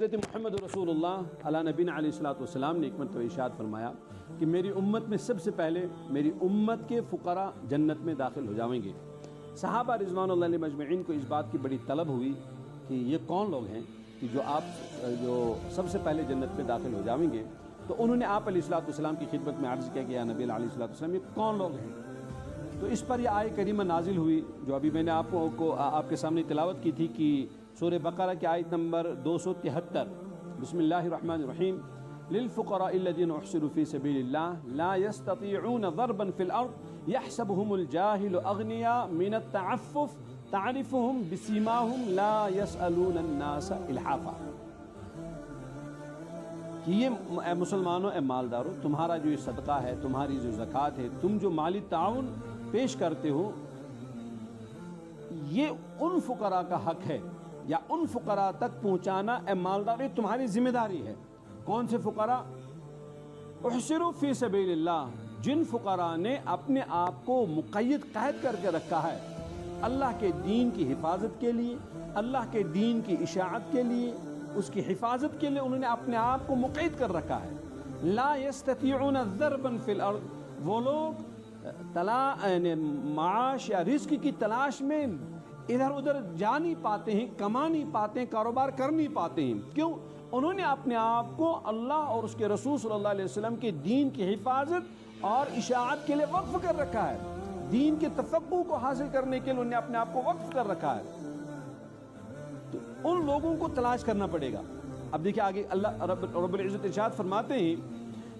حضرت محمد رسول اللہ علیہ نبینا علیہ الصلوۃ والسلام نے حکمت و ارشاد فرمایا کہ میری امت میں سب سے پہلے میری امت کے فقراء جنت میں داخل ہو جائیں گے۔ صحابہ رضوان اللہ علیہم اجمعین کو اس بات کی بڑی طلب ہوئی کہ یہ کون لوگ ہیں کہ جو سب سے پہلے جنت میں داخل ہو جائیں گے، تو انہوں نے آپ علیہ الصلوۃ والسلام کی خدمت میں عرض کیا کہ یا نبی علیہ الصلوۃ والسلام یہ کون لوگ ہیں؟ تو اس پر یہ آیت کریمہ نازل ہوئی جو ابھی میں نے آپ کے سامنے تلاوت کی تھی کہ سورہ بقرہ کی آیت نمبر 273، بسم اللہ الرحمن الرحیم للفقراء الذین احصروا فی سبیل اللہ لا یستطیعون ضربا فی الارض یحسبهم الجاہل اغنیاء من التعفف تعرفهم بسیماہم لا یسألون الناس الحافا۔ کہ یہ مسلمانوں اے مالداروں، تمہارا جو یہ صدقہ ہے، تمہاری جو زکوٰۃ ہے، تم جو مالی تعاون پیش کرتے ہو، یہ ان فقراء کا حق ہے یا ان فقراء تک پہنچانا اے مالدار تمہاری ذمہ داری ہے۔ کون سے فقراء؟ احصروا فی سبیل اللہ، جن فقراء نے اپنے آپ کو قید کر کے رکھا ہے اللہ کے دین کی حفاظت کے لیے، اللہ کے دین کی اشاعت کے لیے، اس کی حفاظت کے لیے انہوں نے اپنے آپ کو مقید کر رکھا ہے۔ لا یستطیعون ضربا فی الارض، وہ لوگ معاش یا رزق کی تلاش میں ادھر ادھر جا نہیں پاتے ہیں، کما نہیں پاتے ہیں، کاروبار کر نہیں پاتے ہیں۔ کیوں؟ انہوں نے اپنے آپ کو اللہ اور اس کے رسول صلی اللہ علیہ وسلم کے دین کی حفاظت اور اشاعت کے لیے وقف کر رکھا ہے، دین کے تفقہ کو حاصل کرنے کے لیے انہوں نے اپنے آپ کو وقف کر رکھا ہے۔ تو ان لوگوں کو تلاش کرنا پڑے گا۔ اب دیکھیں آگے اللہ رب العزت ارشاد فرماتے ہیں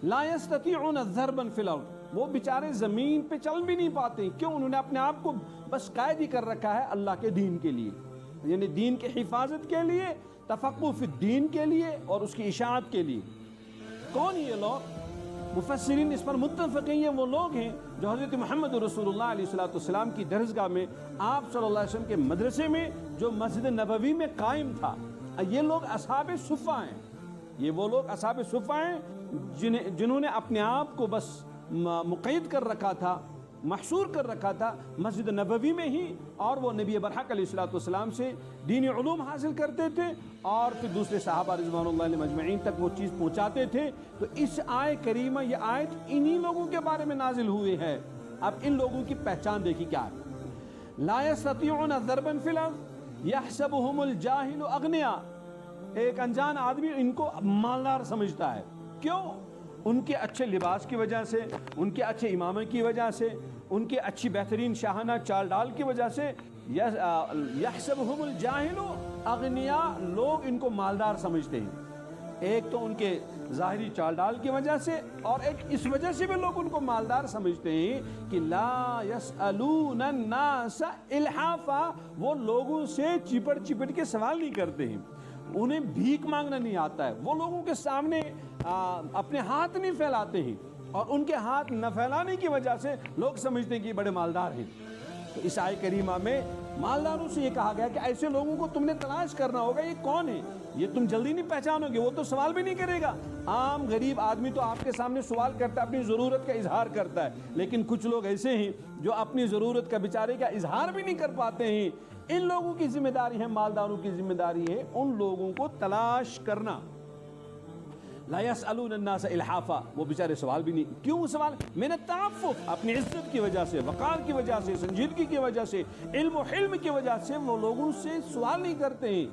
لا یستطیعون ضربا فی الارض، وہ بیچارے زمین پہ چل بھی نہیں پاتے۔ کیوں؟ انہوں نے اپنے آپ کو بس قائد ہی کر رکھا ہے اللہ کے دین کے لیے، یعنی دین کی حفاظت کے لیے، تفقہ فی الدین کے لیے اور اس کی اشاعت کے لیے۔ کون یہ لوگ؟ مفسرین اس پر متفق ہیں، یہ وہ لوگ ہیں جو حضرت محمد رسول اللہ علیہ الصلوۃ والسلام کی درسگاہ میں، آپ صلی اللہ علیہ وسلم کے مدرسے میں جو مسجد نبوی میں قائم تھا، یہ لوگ اصحاب صفہ ہیں۔ یہ وہ لوگ اصحاب صفہ ہیں جنہوں نے اپنے آپ کو بس مقید کر رکھا تھا، محصور کر رکھا تھا مسجد نبوی میں ہی، اور وہ نبی برحق علیہ الصلوۃ والسلام سے دینی علوم حاصل کرتے تھے اور پھر دوسرے صحابہ رضوان اللہ علیہم اجمعین تک وہ چیز پہنچاتے تھے۔ تو اس آیت کریمہ، یہ آیت انہی لوگوں کے بارے میں نازل ہوئی ہے۔ اب ان لوگوں کی پہچان دیکھی کیا ہے؟ لا یستطیعون ضربا فی الارض یحسبهم الجاہل اغنیاء، ایک انجان آدمی ان کو مالدار سمجھتا ہے۔ کیوں؟ ان کے اچھے لباس کی وجہ سے، ان کے اچھے امامے کی وجہ سے، ان کے اچھی بہترین شاہانہ چال ڈال کی وجہ سے یحسبهم الجاہل اغنیاء، لوگ ان کو مالدار سمجھتے ہیں۔ ایک تو ان کے ظاہری چال ڈال کی وجہ سے، اور ایک اس وجہ سے بھی لوگ ان کو مالدار سمجھتے ہیں کہ لا یسألون الناس الحافا، وہ لوگوں سے چپٹ کے سوال نہیں کرتے ہیں، انہیں بھیک مانگنا نہیں آتا ہے، وہ لوگوں کے سامنے اپنے ہاتھ نہیں پھیلاتے ہیں، اور ان کے ہاتھ نہ پھیلانے کی وجہ سے لوگ سمجھتے ہیں کہ یہ بڑے مالدار ہیں۔ تو اس آیت کریمہ میں مالداروں سے یہ کہا گیا کہ ایسے لوگوں کو تم نے تلاش کرنا ہوگا، یہ کون ہے؟ یہ تم جلدی نہیں پہچانو گے، وہ تو سوال بھی نہیں کرے گا۔ عام غریب آدمی تو آپ کے سامنے سوال کرتا ہے، اپنی ضرورت کا اظہار کرتا ہے، لیکن کچھ لوگ ایسے ہیں جو اپنی ضرورت کا بیچارے کا اظہار بھی نہیں کر پاتے ہیں۔ ان لوگوں کی ذمہ داری ہے، مالداروں کی ذمہ داری ہے ان لوگوں کو تلاش کرنا۔ لا یسألون الناس الحافا، وہ بیچارے سوال بھی نہیں۔ کیوں سوال؟ من التعفف، اپنی عزت کی وجہ سے، وقار کی وجہ سے، سنجیدگی کی وجہ سے، علم و حلم کی وجہ سے وہ لوگوں سے سوال نہیں کرتے ہیں۔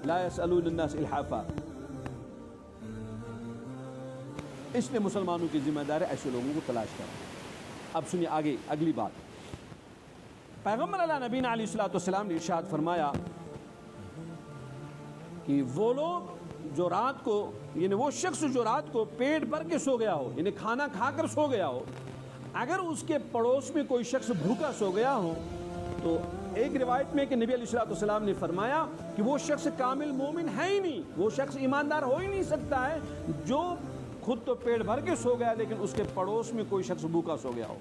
لا یسألون الناس الحافا، اس لیے مسلمانوں کی ذمہ داری ایسے لوگوں کو تلاش کرنا۔ اب سنیے آگے اگلی بات۔ پیغمبر علیہ نبینا علیہ الصلوۃ والسلام نے ارشاد فرمایا کہ وہ لوگ جو رات کو، یعنی وہ شخص جو رات کو پیٹ بھر کے سو گیا ہو، یعنی کھانا کھا کر سو گیا ہو، اگر اس کے پڑوس میں کوئی شخص بھوکا سو گیا ہو، تو ایک روایت میں کہ نبی علیہ الصلوۃ والسلام نے فرمایا کہ وہ شخص کامل مومن ہے ہی نہیں، وہ شخص ایماندار ہو ہی نہیں سکتا ہے جو خود تو پیٹ بھر کے سو گیا لیکن اس کے پڑوس میں کوئی شخص بھوکا سو گیا ہو۔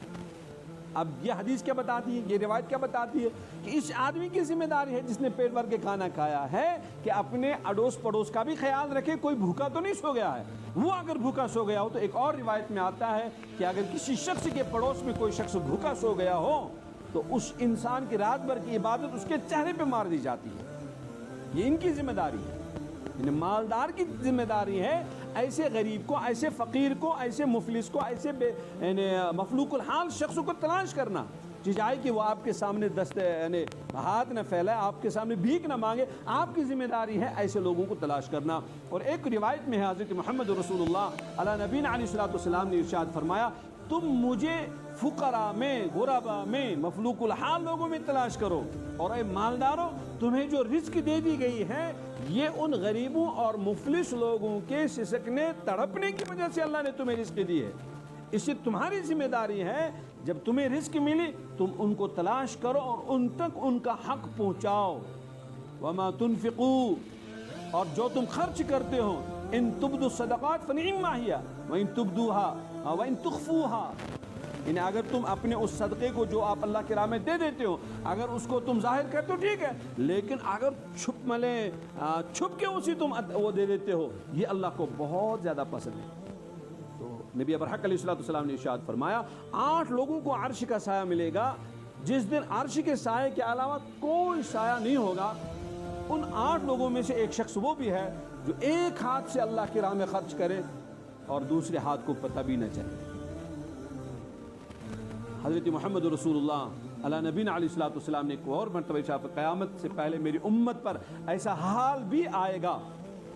اب یہ حدیث کیا بتاتی ہے، یہ روایت کیا بتاتی ہے؟ کہ اس آدمی کی ذمہ داری ہے جس نے پیٹ بھر کے کھانا کھایا ہے کہ اپنے اڑوس پڑوس کا بھی خیال رکھے، کوئی بھوکا تو نہیں سو گیا ہے۔ وہ اگر بھوکا سو گیا ہو تو ایک اور روایت میں آتا ہے کہ اگر کسی شخص کے پڑوس میں کوئی شخص بھوکا سو گیا ہو تو اس انسان کی رات بھر کی عبادت اس کے چہرے پہ مار دی جاتی ہے۔ یہ ان کی ذمہ داری ہے۔ یعنی مالدار کی ذمہ داری ہے ایسے غریب کو، ایسے فقیر کو، ایسے مفلس کو، ایسے یعنی مفلوق الحال شخص کو تلاش کرنا، چاہے کہ وہ آپ کے سامنے یعنی ہاتھ نہ پھیلائے، آپ کے سامنے بھیک نہ مانگے، آپ کی ذمہ داری ہے ایسے لوگوں کو تلاش کرنا۔ اور ایک روایت میں ہے حضرت محمد رسول اللہ علیہ نبینا علیہ الصلوۃ والسلام نے ارشاد فرمایا، تم مجھے فقراء میں، غرباء میں، مفلوق الحال لوگوں میں تلاش کرو، اور اے مالداروں تمہیں جو رزق دے دی گئی ہے یہ ان غریبوں اور مفلس لوگوں کے سسکنے تڑپنے کی وجہ سے اللہ نے تمہیں رزق دی ہے۔ اس سے تمہاری ذمہ داری ہے جب تمہیں رزق ملی تم ان کو تلاش کرو اور ان تک ان کا حق پہنچاؤ۔ وما تنفقوا، اور جو تم خرچ کرتے ہو، ان تبدوا الصدقات فنعما ہی وان تبدوها وان تخفوها، یعنی اگر تم اپنے اس صدقے کو جو آپ اللہ کی راہ میں دے دیتے ہو اگر اس کو تم ظاہر کرتے ہو ٹھیک ہے، لیکن اگر چھپ کے اسی تم وہ دے دیتے ہو، یہ اللہ کو بہت زیادہ پسند ہے۔ تو نبی برحق علیہ الصلوۃ والسلام نے ارشاد فرمایا 8 لوگوں کو عرش کا سایہ ملے گا جس دن عرش کے سائے کے علاوہ کوئی سایہ نہیں ہوگا۔ ان 8 لوگوں میں سے ایک شخص وہ بھی ہے جو ایک ہاتھ سے اللہ کی راہ میں خرچ کرے اور دوسرے ہاتھ کو پتہ بھی نہ چلے۔ حضرت محمد رسول اللہ علیہ نبینا علیہ الصلوۃ والسلام نے ایک اور مرتبہ ارشاد، قیامت سے پہلے میری امت پر ایسا حال بھی آئے گا،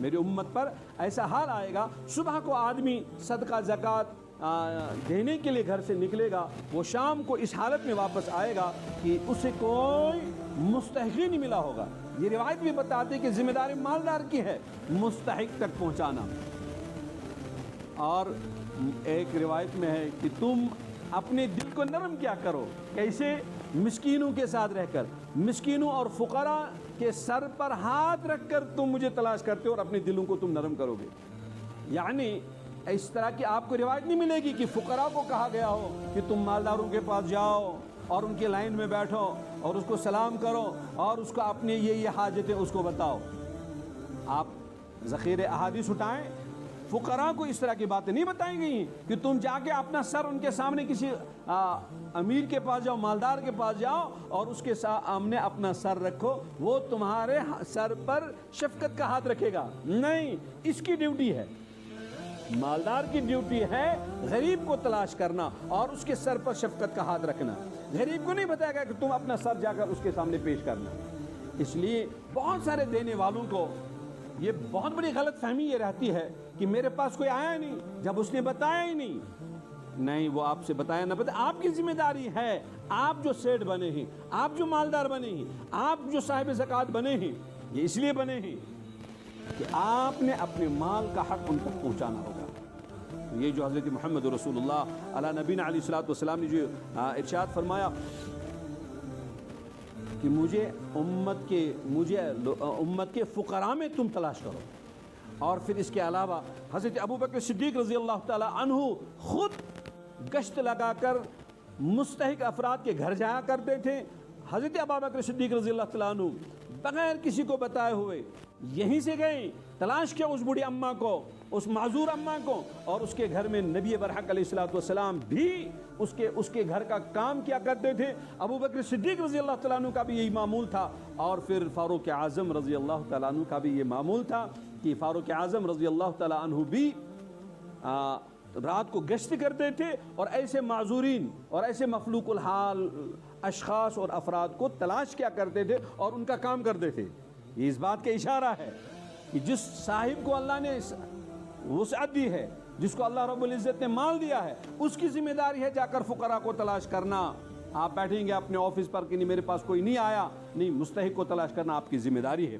میری امت پر ایسا حال آئے گا، صبح کو آدمی صدقہ زکوٰۃ دینے کے لیے گھر سے نکلے گا، وہ شام کو اس حالت میں واپس آئے گا کہ اسے کوئی مستحق ہی نہیں ملا ہوگا۔ یہ روایت بھی بتاتی ہے کہ ذمہ داری مالدار کی ہے مستحق تک پہنچانا۔ اور ایک روایت میں ہے کہ تم اپنے دل کو نرم کیا کرو، کیسے؟ مسکینوں کے ساتھ رہ کر، مسکینوں اور فقراء کے سر پر ہاتھ رکھ کر تم مجھے تلاش کرتے ہو اور اپنے دلوں کو تم نرم کرو گے۔ یعنی اس طرح کی آپ کو روایت نہیں ملے گی کہ فقراء کو کہا گیا ہو کہ تم مالداروں کے پاس جاؤ اور ان کے لائن میں بیٹھو اور اس کو سلام کرو اور اس کو اپنے یہ حاجتیں اس کو بتاؤ۔ آپ ذخیرے احادیث اٹھائیں، فقراء کو اس طرح کی باتیں نہیں بتائی گئی کہ تم جا کے اپنا سر ان کے سامنے کسی امیر کے پاس جاؤ، مالدار کے پاس جاؤ اور اس کے سامنے اپنا سر رکھو، وہ تمہارے سر پر شفقت کا ہاتھ رکھے گا۔ نہیں، اس کی ڈیوٹی ہے، مالدار کی ڈیوٹی ہے غریب کو تلاش کرنا اور اس کے سر پر شفقت کا ہاتھ رکھنا۔ غریب کو نہیں بتایا گیا کہ تم اپنا سر جا کر اس کے سامنے پیش کرنا۔ اس لیے بہت سارے دینے والوں کو یہ بہت بڑی غلط فہمی یہ رہتی ہے کہ میرے پاس کوئی آیا نہیں جب اس نے بتایا ہی نہیں، وہ آپ سے بتایا نہ بتایا، آپ کی ذمہ داری ہے۔ آپ جو سیٹ بنے ہیں، آپ جو مالدار بنے ہیں، آپ جو صاحب زکوٰۃ بنے ہیں، یہ اس لیے بنے ہیں کہ آپ نے اپنے مال کا حق ان تک پہنچانا ہوگا۔ یہ جو حضرت محمد رسول اللہ علیہ نبینا علیہ الصلوۃ والسلام نے جو ارشاد فرمایا کہ مجھے امت کے فقراء میں تم تلاش کرو، اور پھر اس کے علاوہ حضرت ابوبکر صدیق رضی اللہ تعالی عنہ خود گشت لگا کر مستحق افراد کے گھر جایا کرتے تھے۔ حضرت ابوبکر صدیق رضی اللہ تعالی عنہ بغیر کسی کو بتائے ہوئے یہیں سے گئے، تلاش کیا اس بوڑھی اماں کو، اس معذور اماں کو، اور اس کے گھر میں نبی برحق علیہ الصلوۃ والسلام بھی اس کے گھر کا کام کیا کرتے تھے۔ ابوبکر صدیق رضی اللہ تعالیٰ عنہ کا بھی یہی معمول تھا، اور پھر فاروق اعظم رضی اللہ تعالیٰ عنہ کا بھی یہ معمول تھا کہ فاروق اعظم رضی اللہ تعالیٰ عنہ بھی رات کو گشت کرتے تھے اور ایسے معذورین اور ایسے مفلوق الحال اشخاص اور افراد کو تلاش کیا کرتے تھے اور ان کا کام کرتے تھے۔ یہ اس بات کا اشارہ ہے کہ جس صاحب کو اللہ نے وسعت دی ہے، جس کو اللہ رب العزت نے مال دیا ہے، اس کی ذمہ داری ہے جا کر فقراء کو تلاش کرنا۔ آپ بیٹھیں گے اپنے آفس پر کہ نہیں میرے پاس کوئی نہیں آیا، نہیں، مستحق کو تلاش کرنا آپ کی ذمہ داری ہے۔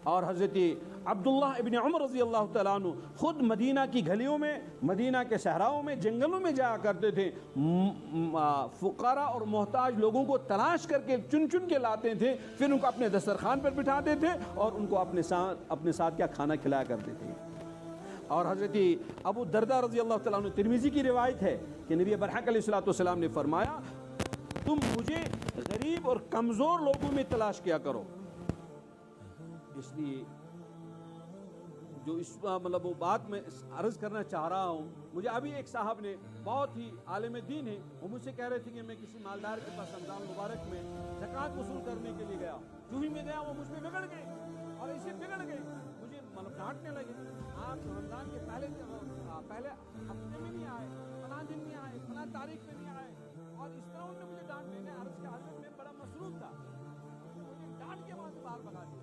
اور حضرت عبداللہ ابن عمر رضی اللہ تعالیٰ عنہ خود مدینہ کی گلیوں میں، مدینہ کے صحراؤں میں، جنگلوں میں جایا کرتے تھے، فقراء اور محتاج لوگوں کو تلاش کر کے چن چن کے لاتے تھے، پھر ان کو اپنے دسترخوان پر بٹھاتے تھے اور ان کو اپنے ساتھ کیا کھانا کھلایا کرتے تھے۔ اور حضرت ابو دردہ رضی اللہ تعالیٰ عنہ، ترمذی کی روایت ہے کہ نبی برحق علیہ الصلوۃ والسلام نے فرمایا تم مجھے غریب اور کمزور لوگوں میں تلاش کیا کرو۔ اس لیے جو اس وہ بات میں عرض کرنا چاہ رہا ہوں، مجھے ابھی ایک صاحب نے، بہت ہی عالم دین ہے، وہ مجھ سے کہہ رہے تھے کہ میں کسی مالدار کے پاس رمضان مبارک میں زکوٰۃ وصول کرنے کے لیے گیا، جو ہی میں گیا وہ مجھ پہ بگڑ گئے اور ایسے بگڑ گئے، مجھے مطلب ڈانٹنے لگے. آپ رمضان کے پہلے ہفتے میں نہیں آئے, فلاں دن نہیں آئے, فلاں تاریخ میں نہیں آئے, اور اس طرح انہوں نے مجھے ڈانٹ. میں نے عرض کیا حضرت میں بڑا مصروف تھا, مجھے ڈانٹ کے وہاں سے باہر بھگا دیا.